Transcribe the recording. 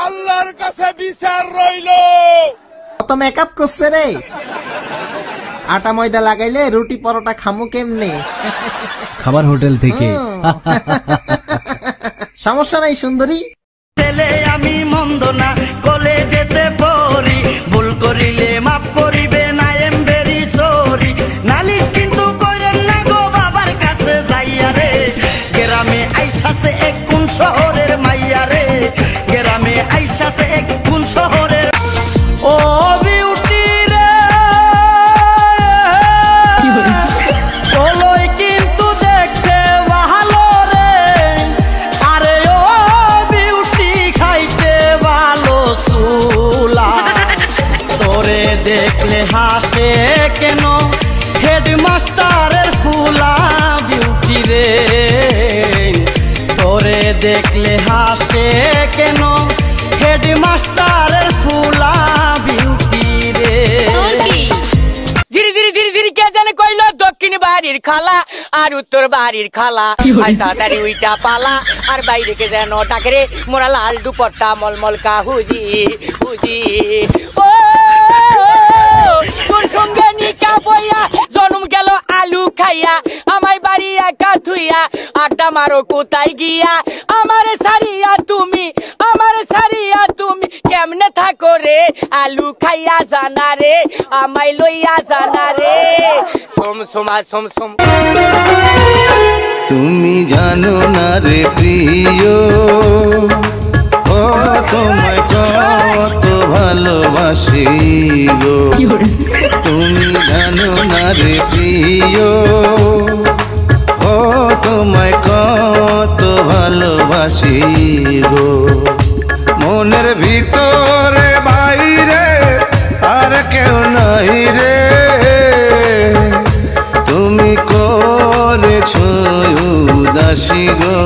আল্লাহর কাছে বিচার রইল। কত মেকআপ করছে রে, আটা ময়দা লাগাইলে রুটি পরোটা খামু কেমনে? খাবার হোটেল থেকে। সমস্যা নাই সুন্দরী। ছেলে আমি মন্দ না, কলেজেতে পড়ি, ভুল করিলে মাফ করিবে না, এম ভেরি সরি। নালিশ কিন্তু কইরেন না গো বাবার কাছে যাইয়া রে, গ্রামে আইসাতে এক কোন শহরের মাইয়া রে, গ্রামে আইসাতে এক কোন শহরের। ও বিউটি রে চলোই কিন্তু দেখতে ভালো রে, আরে ও বিউটি খাইতে ভালো চুলা, তোরে দেখলে হাসে কেন হেডমাস্টারের ফুলা বিউটি রে, তোরে দেখলে হাসে কেন হেডমাস্টারের ফুলা বিউটি রে। ধীরে ধীরে ধীরে ধীরে কে জানে কইল দক্ষিণ বাড়ির খালা আর উত্তর বাড়ির খালা, আর তাড়াতাড়ি উইটা পালা, আর বাইরে কে যেন ডাকে রে মোরা লাল দুপট্টা মলমল কা হুজি হুজি। ও তোর সঙ্গে নিকা বইয়া জন্ম গেল আলু খাইয়া, আমায় বাড়ি একা থুইয়া আড্ডা মারো কোথায় গিয়া, আমারে সারিয়া তুমি, আমারে সারিয়া তুমি কেমনে থাকো রে, আলু খাইয়া জানা রে, আমায় লইয়া জানা রে, সোম সোমা সোম সোম। তুমি জানো না রে প্রিয়, ও তোমায় কত ভালোবাসি গো, তুমি জানো না রে প্রিয়, ও তোমায় কত ভালোবাসি গো, মনের ভিতরে বাইরে আর কেউ নাই রে, তুমি করেছো উদাসী গো।